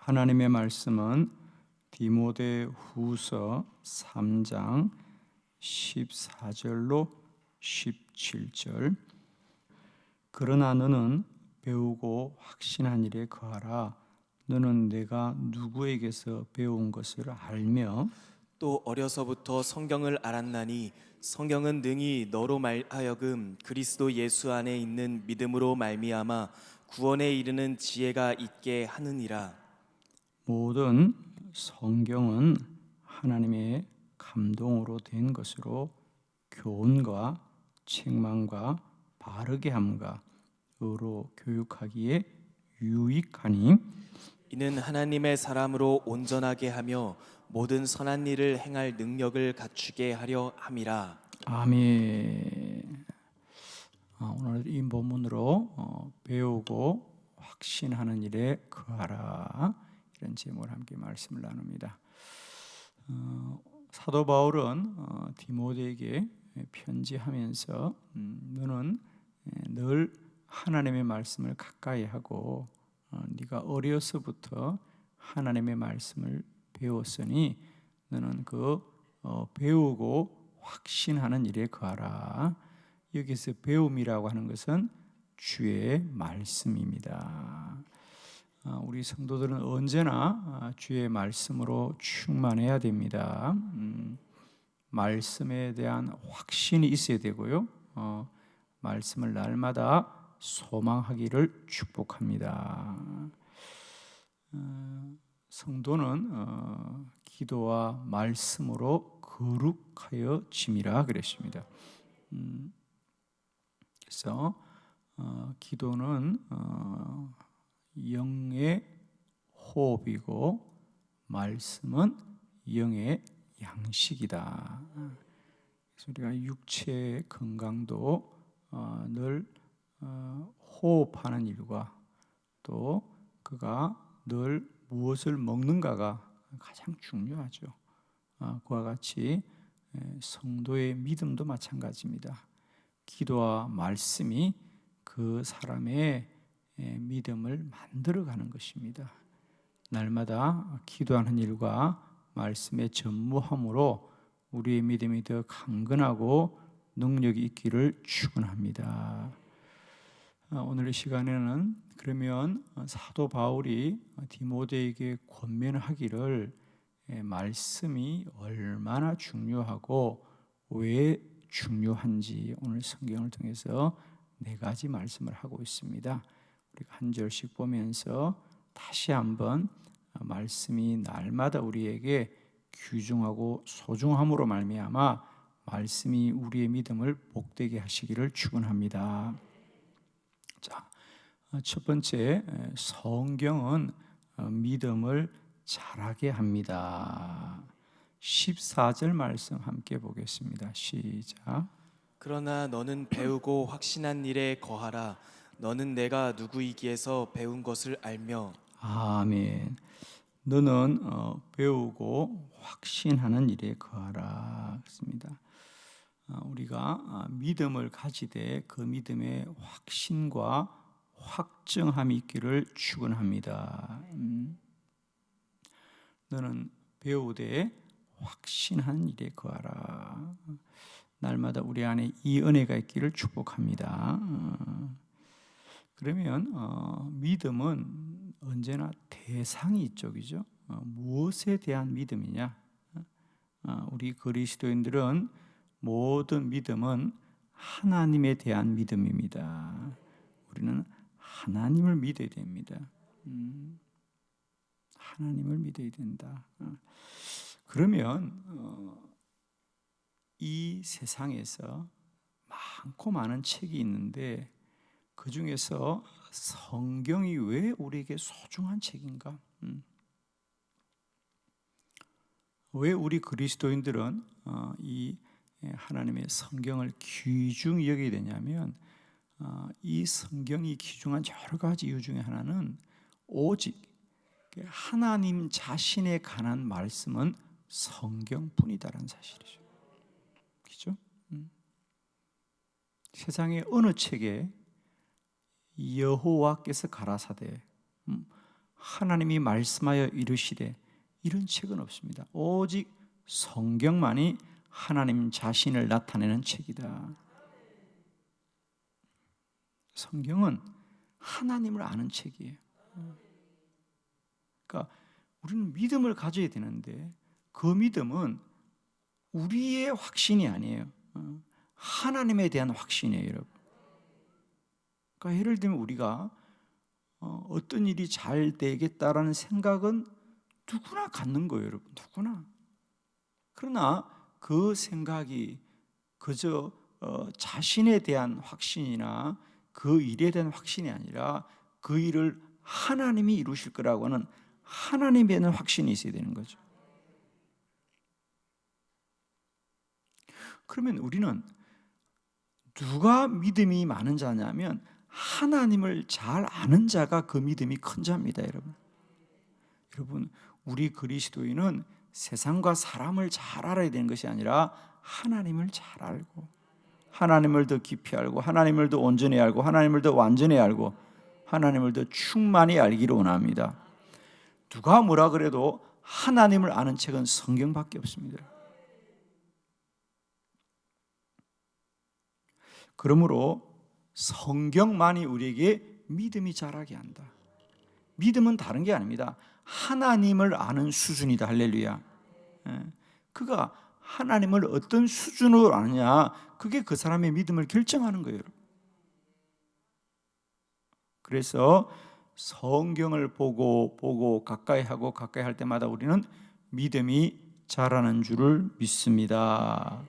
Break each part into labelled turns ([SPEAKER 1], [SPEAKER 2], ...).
[SPEAKER 1] 하나님의 말씀은 디모데후서 3장 14절로 17절. 그러나 너는 배우고 확신한 일에 거하라. 너는 내가 누구에게서 배운 것을 알며
[SPEAKER 2] 또 어려서부터 성경을 알았나니 성경은 능히 너로 말하여금 그리스도 예수 안에 있는 믿음으로 말미암아 구원에 이르는 지혜가 있게 하느니라.
[SPEAKER 1] 모든 성경은 하나님의 감동으로 된 것으로 교훈과 책망과 바르게 함과 의로 교육하기에 유익하니
[SPEAKER 2] 이는 하나님의 사람으로 온전하게 하며 모든 선한 일을 행할 능력을 갖추게 하려 함이라.
[SPEAKER 1] 아멘. 오늘 이 본문으로 배우고 확신하는 일에 거하라, 이런 제목으로 함께 말씀을 나눕니다. 사도 바울은 디모데에게 편지하면서 너는 늘 하나님의 말씀을 가까이 하고 네가 어려서부터 하나님의 말씀을 배웠으니 너는 그 배우고 확신하는 일에 거하라. 여기서 배움이라고 하는 것은 주의 말씀입니다. 우리 성도들은 언제나 주의 말씀으로 충만해야 됩니다. 말씀에 대한 확신이 있어야 되고요. 말씀을 날마다 소망하기를 축복합니다. 성도는 기도와 말씀으로 거룩하여 짐이라 그랬습니다. 그래서 기도는 영의 호흡이고 말씀은 영의 양식이다. 그래서 우리가 육체의 건강도 늘 호흡하는 일과 또 그가 늘 무엇을 먹는가가 가장 중요하죠. 그와 같이 성도의 믿음도 마찬가지입니다. 기도와 말씀이 그 사람의 믿음을 만들어가는 것입니다. 날마다 기도하는 일과 말씀의 전무함으로 우리의 믿음이 더 강건하고 능력이 있기를 축원합니다. 오늘 이 시간에는 그러면 사도 바울이 디모데에게 권면하기를 말씀이 얼마나 중요하고 왜 중요한지 오늘 성경을 통해서 4가지 말씀을 하고 있습니다. 우리가 한 절씩 보면서 다시 한번 말씀이 날마다 우리에게 귀중하고 소중함으로 말미암아 말씀이 우리의 믿음을 복되게 하시기를 축원합니다. 자, 첫 번째, 성경은 믿음을 자라게 합니다. 14절 말씀 함께 보겠습니다. 시작.
[SPEAKER 2] 그러나 너는 배우고 확신한 일에 거하라. 너는 내가 누구이기에서 배운 것을 알며.
[SPEAKER 1] 아멘. 너는 배우고 확신하는 일에 거하라. 그렇습니다. 우리가 믿음을 가지되 그 믿음의 확신과 확정함이 있기를 축원합니다. 너는 배우되 확신하는 일에 거하라. 날마다 우리 안에 이 은혜가 있기를 축복합니다. 그러면 믿음은 언제나 대상이 이쪽이죠. 무엇에 대한 믿음이냐? 우리 그리스도인들은 모든 믿음은 하나님에 대한 믿음입니다. 우리는 하나님을 믿어야 됩니다. 하나님을 믿어야 된다. 그러면 이 세상에서 많고 많은 책이 있는데 그 중에서 성경이 왜 우리에게 소중한 책인가? 왜 우리 그리스도인들은 이 하나님의 성경을 귀중히 여기게 되냐면 이 성경이 귀중한 여러 가지 이유 중에 하나는 오직 하나님 자신에 관한 말씀은 성경뿐이다라는 사실이죠. 그렇죠? 세상의 어느 책에 여호와께서 가라사대 하나님이 말씀하여 이르시되 이런 책은 없습니다. 오직 성경만이 하나님 자신을 나타내는 책이다. 성경은 하나님을 아는 책이에요. 그러니까 우리는 믿음을 가져야 되는데 그 믿음은 우리의 확신이 아니에요. 하나님에 대한 확신이에요, 여러분. 그러니까 예를 들면 우리가 어떤 일이 잘 되겠다라는 생각은 누구나 갖는 거예요, 여러분. 누구나. 그러나 그 생각이 그저 자신에 대한 확신이나 그 일에 대한 확신이 아니라 그 일을 하나님이 이루실 거라고 하는 하나님에 대한 확신이 있어야 되는 거죠. 그러면 우리는 누가 믿음이 많은 자냐면 하나님을 잘 아는 자가 그 믿음이 큰 자입니다, 여러분. 여러분, 우리 그리스도인은 세상과 사람을 잘 알아야 되는 것이 아니라 하나님을 잘 알고 하나님을 더 깊이 알고 하나님을 더 온전히 알고 하나님을 더 완전히 알고 하나님을 더 충만히 알기를 원합니다. 누가 뭐라 그래도 하나님을 아는 책은 성경밖에 없습니다. 그러므로 성경만이 우리에게 믿음이 자라게 한다. 믿음은 다른 게 아닙니다. 하나님을 아는 수준이다. 할렐루야. 그가 하나님을 어떤 수준으로 아느냐, 그게 그 사람의 믿음을 결정하는 거예요. 그래서 성경을 보고 가까이 하고 가까이 할 때마다 우리는 믿음이 자라는 줄을 믿습니다.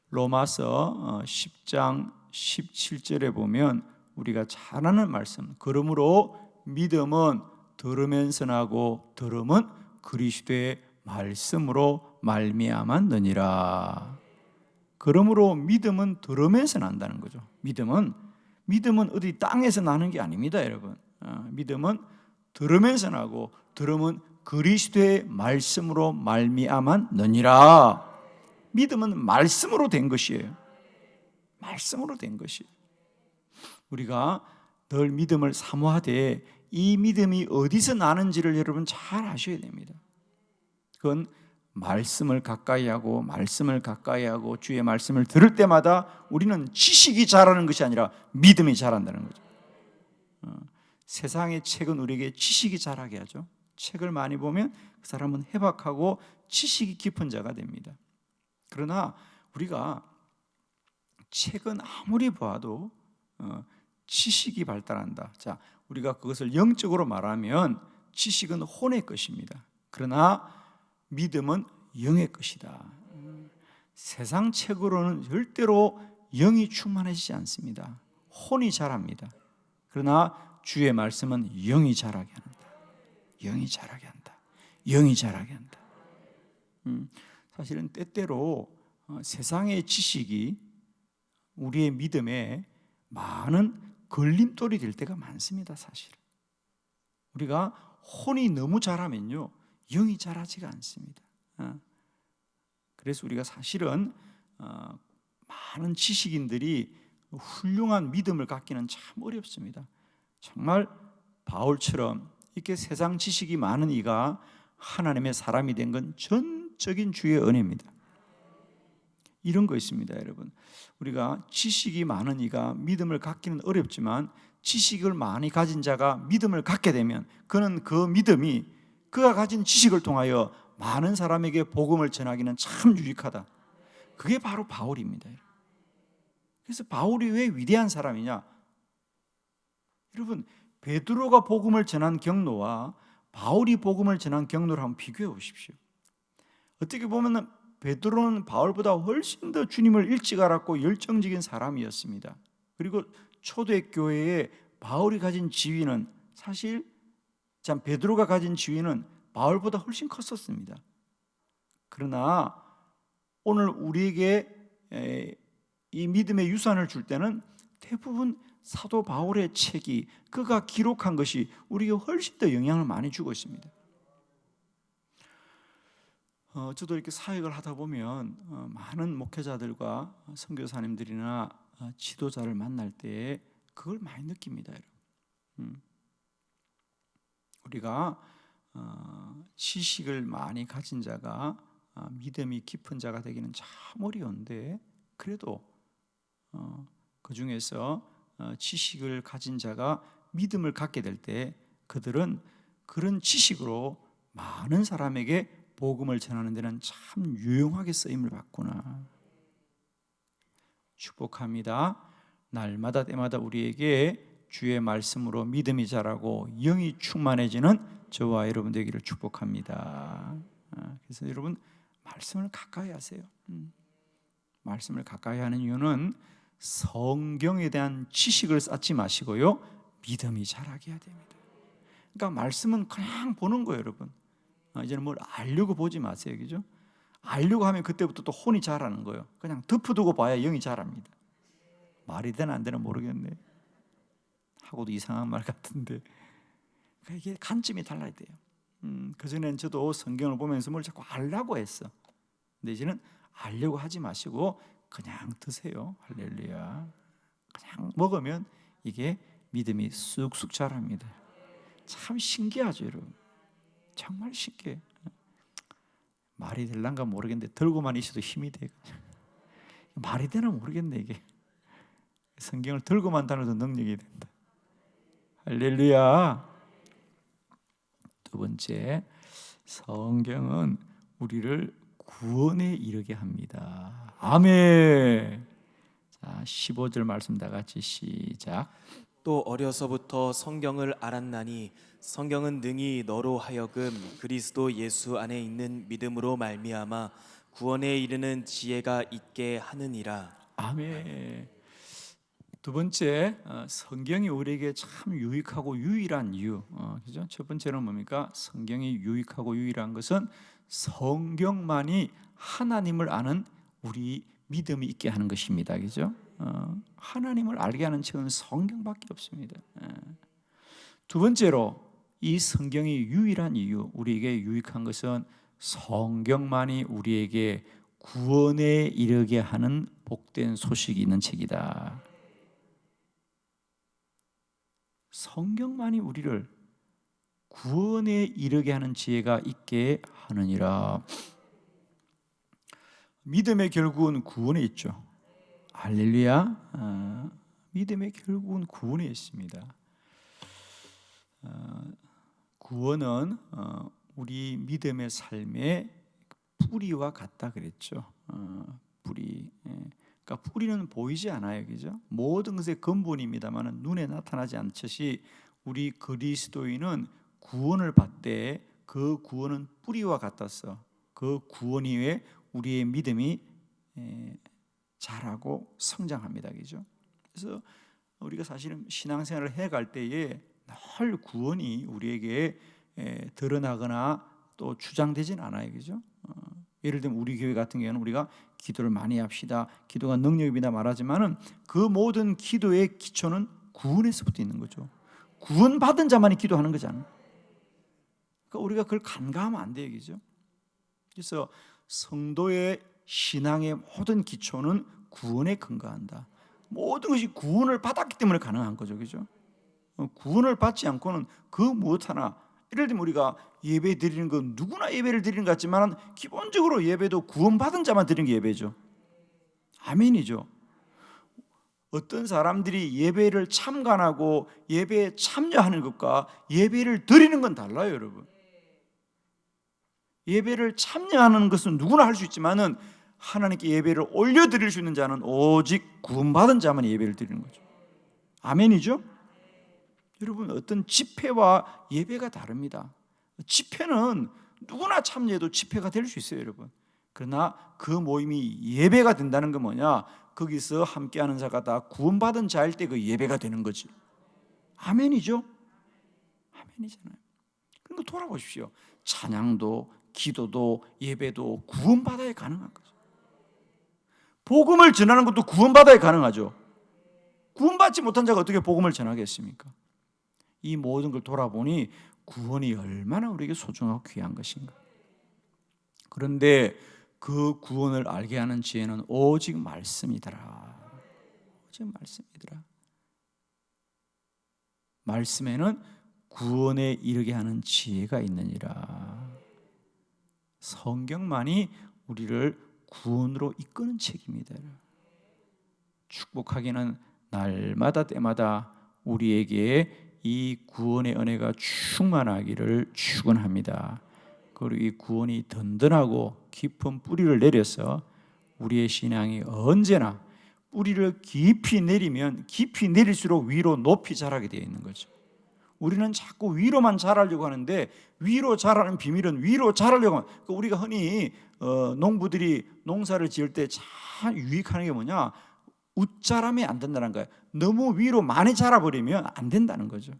[SPEAKER 1] 로마서 10장 17절에 보면 우리가 잘 아는 말씀, 그러므로 믿음은 들으면서 나고 들음은 그리스도의 말씀으로 말미암았느니라. 그러므로 믿음은 들으면서 난다는 거죠. 믿음은 어디 땅에서 나는 게 아닙니다, 여러분. 믿음은 들으면서 나고 들음은 그리스도의 말씀으로 말미암았느니라. 믿음은 말씀으로 된 것이에요. 말씀으로 된 것이에요. 우리가 늘 믿음을 사모하되 이 믿음이 어디서 나는지를 여러분 잘 아셔야 됩니다. 그건 말씀을 가까이 하고 주의 말씀을 들을 때마다 우리는 지식이 자라는 것이 아니라 믿음이 자란다는 거죠. 세상의 책은 우리에게 지식이 자라게 하죠. 책을 많이 보면 그 사람은 해박하고 지식이 깊은 자가 됩니다. 그러나 우리가 책은 아무리 보아도 지식이 발달한다. 자, 우리가 그것을 영적으로 말하면 지식은 혼의 것입니다. 그러나 믿음은 영의 것이다. 세상 책으로는 절대로 영이 충만해지지 않습니다. 혼이 자랍니다. 그러나 주의 말씀은 영이 자라게 한다. 영이 자라게 한다. 영이 자라게 한다. 사실은 때때로 세상의 지식이 우리의 믿음에 많은 걸림돌이 될 때가 많습니다. 사실 우리가 혼이 너무 자라면요 영이 자라지가 않습니다. 그래서 우리가 사실은 많은 지식인들이 훌륭한 믿음을 갖기는 참 어렵습니다. 정말 바울처럼 이렇게 세상 지식이 많은 이가 하나님의 사람이 된 건 전적인 주의 은혜입니다. 이런 거 있습니다, 여러분. 우리가 지식이 많은 이가 믿음을 갖기는 어렵지만 지식을 많이 가진 자가 믿음을 갖게 되면 그는 그 믿음이 그가 가진 지식을 통하여 많은 사람에게 복음을 전하기는 참 유익하다. 그게 바로 바울입니다. 그래서 바울이 왜 위대한 사람이냐? 여러분, 베드로가 복음을 전한 경로와 바울이 복음을 전한 경로를 한번 비교해 보십시오. 어떻게 보면 베드로는 바울보다 훨씬 더 주님을 일찍 알았고 열정적인 사람이었습니다. 그리고 초대 교회에 바울이 가진 지위는 사실 참 베드로가 가진 지위는 바울보다 훨씬 컸었습니다. 그러나 오늘 우리에게 이 믿음의 유산을 줄 때는 대부분 사도 바울의 책이 그가 기록한 것이 우리에게 훨씬 더 영향을 많이 주고 있습니다. 저도 이렇게 사역을 하다 보면 많은 목회자들과 선교사님들이나 지도자를 만날 때 그걸 많이 느낍니다. 우리가 지식을 많이 가진 자가 믿음이 깊은 자가 되기는 참 어려운데, 그래도 그 중에서 지식을 가진 자가 믿음을 갖게 될 때 그들은 그런 지식으로 많은 사람에게 복음을 전하는 데는 참 유용하게 쓰임을 받구나. 축복합니다. 날마다 때마다 우리에게 주의 말씀으로 믿음이 자라고 영이 충만해지는 저와 여러분 되기를 축복합니다. 그래서 여러분 말씀을 가까이 하세요. 말씀을 가까이 하는 이유는 성경에 대한 지식을 쌓지 마시고요, 믿음이 자라게 해야 됩니다. 그러니까 말씀은 그냥 보는 거예요, 여러분. 이제는 뭘 알려고 보지 마세요, 그죠? 알려고 하면 그때부터 또 혼이 자라는 거예요. 그냥 덮어두고 봐야 영이 자랍니다. 말이 되나 안 되나 모르겠네. 하고도 이상한 말 같은데, 그러니까 이게 관점이 달라야 돼요. 그전에는 저도 성경을 보면서 뭘 자꾸 알려고 했어. 근데 이제는 알려고 하지 마시고 그냥 드세요. 할렐루야. 그냥 먹으면 이게 믿음이 쑥쑥 자랍니다. 참 신기하죠, 여러분. 정말 신기해. 말이 될란가 모르겠는데 들고만 있어도 힘이 돼. 말이 되나 모르겠네, 이게. 성경을 들고만 다녀도 능력이 된다. 할렐루야. 두 번째, 성경은 우리를 구원에 이르게 합니다. 아멘. 자, 15절 말씀 다 같이 시작.
[SPEAKER 2] 또 어려서부터 성경을 알았나니 성경은 능히 너로 하여금 그리스도 예수 안에 있는 믿음으로 말미암아 구원에 이르는 지혜가 있게 하느니라.
[SPEAKER 1] 아멘. 두 번째, 성경이 우리에게 참 유익하고 유일한 이유, 그죠? 첫 번째는 뭡니까? 성경이 유익하고 유일한 것은 성경만이 하나님을 아는 우리 믿음이 있게 하는 것입니다, 그죠? 하나님을 알게 하는 책은 성경밖에 없습니다. 두 번째로, 이 성경이 유일한 이유, 우리에게 유익한 것은 성경만이 우리에게 구원에 이르게 하는 복된 소식이 있는 책이다. 성경만이 우리를 구원에 이르게 하는 지혜가 있게 하느니라. 믿음의 결국은 구원에 있죠. 할렐루야. 믿음의 결국은 구원에 있습니다. 구원은 우리 믿음의 삶의 뿌리와 같다 그랬죠. 뿌리. 그러니까 뿌리는 보이지 않아요, 그죠? 모든 것의 근본입니다만 눈에 나타나지 않듯이 우리 그리스도인은 구원을 받되 그 구원은 뿌리와 같아서 그 구원 이후에 우리의 믿음이 자라고 성장합니다, 그죠? 그래서 우리가 사실은 신앙생활을 해갈 때에 늘 구원이 우리에게 드러나거나 또 주장되진 않아요, 그죠? 예를 들면 우리 교회 같은 경우는 우리가 기도를 많이 합시다, 기도가 능력이다 말하지만은 그 모든 기도의 기초는 구원에서부터 있는 거죠. 구원받은 자만이 기도하는 거잖아요. 그러니까 우리가 그걸 간과하면 안 돼요, 그죠? 그래서 성도의 신앙의 모든 기초는 구원에 근거한다. 모든 것이 구원을 받았기 때문에 가능한 거죠, 그죠? 구원을 받지 않고는 그 무엇 하나, 예를 들면 우리가 예배 드리는 건 누구나 예배를 드리는 것 같지만 기본적으로 예배도 구원받은 자만 드리는 게 예배죠. 아멘이죠. 어떤 사람들이 예배를 참관하고 예배에 참여하는 것과 예배를 드리는 건 달라요, 여러분. 예배를 참여하는 것은 누구나 할 수 있지만은 하나님께 예배를 올려드릴 수 있는 자는 오직 구원받은 자만 예배를 드리는 거죠. 아멘이죠. 여러분, 어떤 집회와 예배가 다릅니다. 집회는 누구나 참여해도 집회가 될 수 있어요, 여러분. 그러나 그 모임이 예배가 된다는 건 뭐냐? 거기서 함께하는 자가 다 구원받은 자일 때 그 예배가 되는 거지. 아멘이죠? 아멘이잖아요. 그러니까 돌아보십시오. 찬양도 기도도 예배도 구원받아야 가능한 거죠. 복음을 전하는 것도 구원받아야 가능하죠. 구원받지 못한 자가 어떻게 복음을 전하겠습니까? 이 모든 걸 돌아보니 구원이 얼마나 우리에게 소중하고 귀한 것인가. 그런데 그 구원을 알게 하는 지혜는 오직 말씀이더라. 오직 말씀이더라. 말씀에는 구원에 이르게 하는 지혜가 있느니라. 성경만이 우리를 구원으로 이끄는 책입니다. 축복하기는 날마다 때마다 우리에게 이 구원의 은혜가 충만하기를 축원합니다. 그리고 이 구원이 든든하고 깊은 뿌리를 내려서 우리의 신앙이 언제나 뿌리를 깊이 내리면 깊이 내릴수록 위로 높이 자라게 되어 있는 거죠. 우리는 자꾸 위로만 자라려고 하는데 위로 자라는 비밀은 위로 자라려고 하는, 우리가 흔히 농부들이 농사를 지을 때 참 유익하는 게 뭐냐, 웃자라면 안 된다는 거예요. 너무 위로 많이 자라버리면 안 된다는 거죠.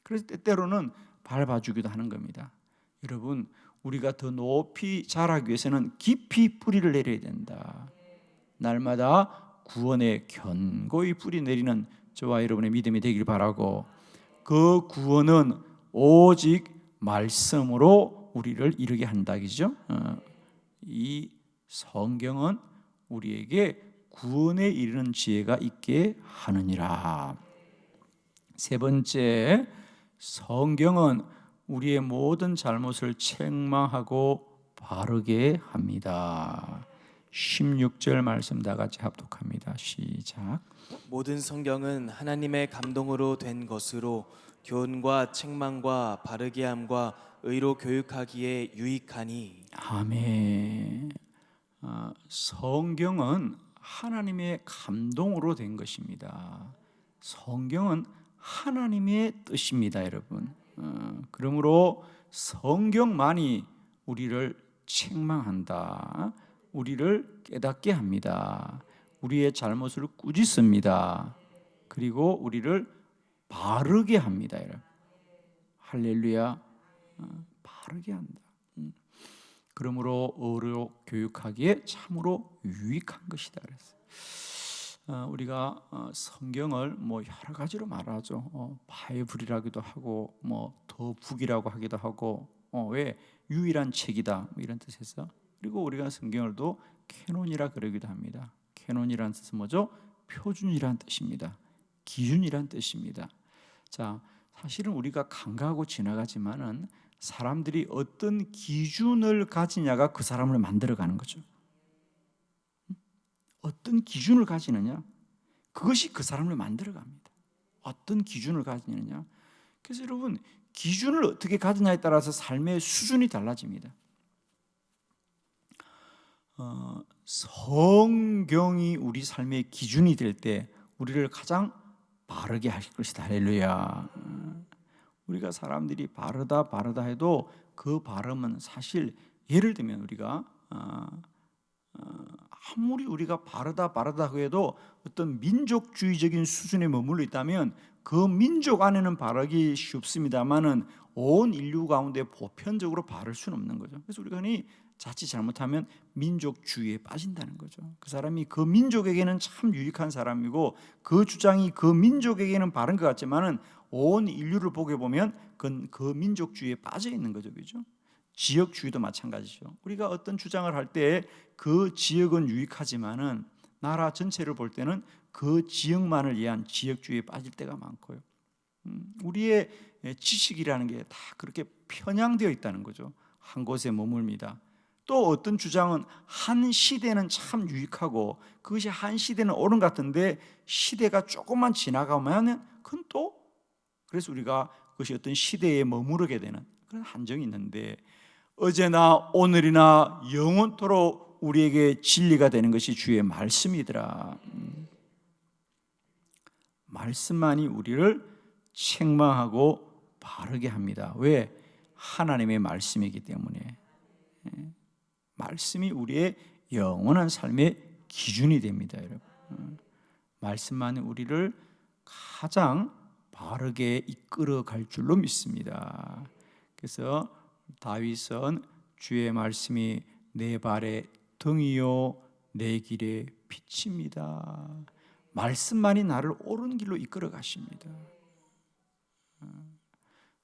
[SPEAKER 1] 그래서 때때로는 밟아주기도 하는 겁니다. 여러분, 우리가 더 높이 자라기 위해서는 깊이 뿌리를 내려야 된다. 날마다 구원에 견고히 뿌리 내리는 저와 여러분의 믿음이 되길 바라고, 그 구원은 오직 말씀으로 우리를 이르게 한다기죠. 이 성경은 우리에게 구원에 이르는 지혜가 있게 하느니라. 세 번째, 성경은 우리의 모든 잘못을 책망하고 바르게 합니다. 16절 말씀 다 같이 합독합니다. 시작.
[SPEAKER 2] 모든 성경은 하나님의 감동으로 된 것으로 교훈과 책망과 바르게 함과 의로 교육하기에 유익하니.
[SPEAKER 1] 아멘. 성경은 하나님의 감동으로 된 것입니다. 성경은 하나님의 뜻입니다, 여러분. 그러므로 성경만이 우리를 책망한다. 우리를 깨닫게 합니다. 우리의 잘못을 꾸짖습니다. 그리고 우리를 바르게 합니다, 여러분. 할렐루야. 바르게 한다. 그러므로 의로 교육하기에 참으로 유익한 것이다 그랬어요. 우리가 성경을 뭐 여러 가지로 말하죠. 바이블이라기도 하고 더 북이라고 하기도 하고, 왜 유일한 책이다 뭐 이런 뜻에서. 그리고 우리가 성경을 또 캐논이라 그러기도 합니다. 캐논이라는 뜻은 뭐죠? 표준이라는 뜻입니다. 기준이라는 뜻입니다. 자, 사실은 우리가 간과하고 지나가지만은 사람들이 어떤 기준을 가지냐가 그 사람을 만들어가는 거죠. 어떤 기준을 가지느냐, 그것이 그 사람을 만들어갑니다. 어떤 기준을 가지느냐. 그래서 여러분, 기준을 어떻게 가지냐에 따라서 삶의 수준이 달라집니다. 성경이 우리 삶의 기준이 될 때 우리를 가장 바르게 하실 것이다. 할렐루야. 우리가 사람들이 바르다 해도 그 바름은 사실, 예를 들면 우리가 아무리 우리가 바르다 해도 어떤 민족주의적인 수준에 머물러 있다면 그 민족 안에는 바르기 쉽습니다만은 온 인류 가운데 보편적으로 바를 수는 없는 거죠. 그래서 우리가 흔히 자칫 잘못하면 민족주의에 빠진다는 거죠. 그 사람이 그 민족에게는 참 유익한 사람이고 그 주장이 그 민족에게는 바른 것 같지만은 온 인류를 보게 보면 그건 그 민족주의에 빠져 있는 거죠. 그렇죠? 지역주의도 마찬가지죠. 우리가 어떤 주장을 할 때 그 지역은 유익하지만은 나라 전체를 볼 때는 그 지역만을 위한 지역주의에 빠질 때가 많고요. 우리의 지식이라는 게 다 그렇게 편향되어 있다는 거죠. 한 곳에 머물니다. 또 어떤 주장은 한 시대는 참 유익하고 그것이 한 시대는 옳은 것 같은데 시대가 조금만 지나가면 그건 또, 그래서 우리가 그것이 어떤 시대에 머무르게 되는 그런 한정이 있는데, 어제나 오늘이나 영원토록 우리에게 진리가 되는 것이 주의 말씀이더라. 말씀만이 우리를 책망하고 바르게 합니다. 왜? 하나님의 말씀이기 때문에. 말씀이 우리의 영원한 삶의 기준이 됩니다, 여러분. 말씀만이 우리를 가장 바르게 이끌어 갈 줄로 믿습니다. 그래서 다윗은 주의 말씀이 내 발의 등이요 내 길의 빛입니다. 말씀만이 나를 옳은 길로 이끌어 가십니다.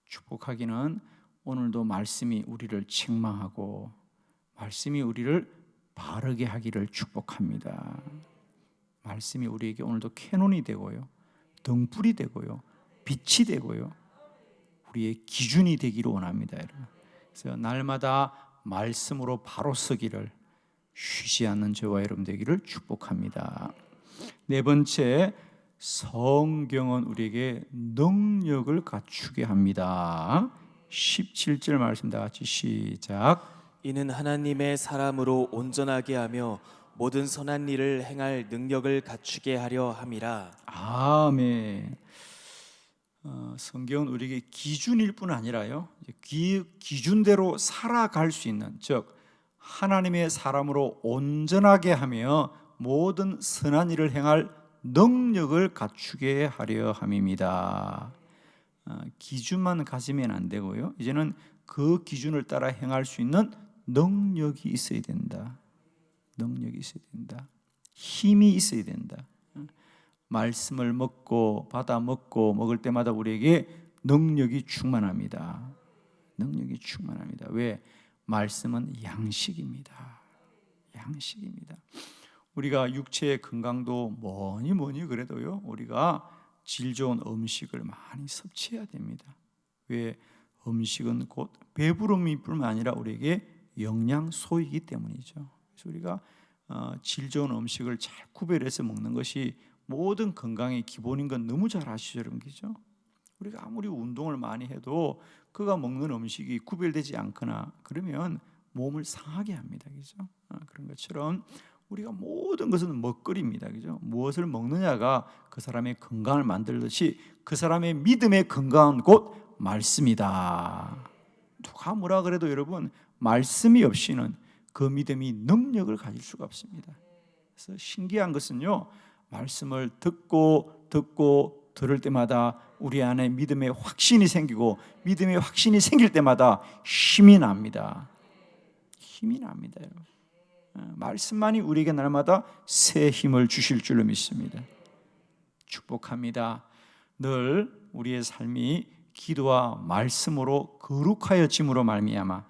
[SPEAKER 1] 축복하기는 오늘도 말씀이 우리를 책망하고 말씀이 우리를 바르게 하기를 축복합니다. 말씀이 우리에게 오늘도 캐논이 되고요, 등불이 되고요, 빛이 되고요, 우리의 기준이 되기를 원합니다, 여러분. 그래서 날마다 말씀으로 바로 서기를 쉬지 않는 저와 여러분 되기를 축복합니다. 네 번째, 성경은 우리에게 능력을 갖추게 합니다. 17절 말씀 다 같이 시작.
[SPEAKER 2] 이는 하나님의 사람으로 온전하게 하며 모든 선한 일을 행할 능력을 갖추게 하려 함이라.
[SPEAKER 1] 아멘. 성경은 우리에게 기준일 뿐 아니라요, 기준대로 살아갈 수 있는, 즉 하나님의 사람으로 온전하게 하며 모든 선한 일을 행할 능력을 갖추게 하려 함입니다. 기준만 가지면 안 되고요, 이제는 그 기준을 따라 행할 수 있는 능력이 있어야 된다. 능력이 있어야 된다. 힘이 있어야 된다. 말씀을 먹고 받아 먹고 먹을 때마다 우리에게 능력이 충만합니다. 능력이 충만합니다. 왜? 말씀은 양식입니다. 양식입니다. 우리가 육체의 건강도 뭐니 그래도요, 우리가 질 좋은 음식을 많이 섭취해야 됩니다. 왜? 음식은 곧 배부름이 뿐만 아니라 우리에게 영양소이기 때문이죠. 그래서 우리가 질 좋은 음식을 잘 구별해서 먹는 것이 모든 건강의 기본인 건 너무 잘 아시죠, 여러분? 그죠? 우리가 아무리 운동을 많이 해도 그가 먹는 음식이 구별되지 않거나 그러면 몸을 상하게 합니다. 그죠? 그런 것처럼 우리가 모든 것은 먹거리입니다. 그죠? 무엇을 먹느냐가 그 사람의 건강을 만들듯이 그 사람의 믿음의 건강은 곧 말씀이다. 누가 뭐라 그래도 여러분, 말씀이 없이는 그 믿음이 능력을 가질 수가 없습니다. 그래서 신기한 것은요, 말씀을 듣고 들을 때마다 우리 안에 믿음의 확신이 생기고, 믿음의 확신이 생길 때마다 힘이 납니다. 힘이 납니다, 여러분. 말씀만이 우리에게 날마다 새 힘을 주실 줄로 믿습니다. 축복합니다. 늘 우리의 삶이 기도와 말씀으로 거룩하여짐으로 말미암아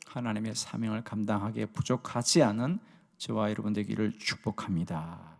[SPEAKER 1] 하나님의 사명을 감당하기에 부족하지 않은 저와 여러분 되기를 축복합니다.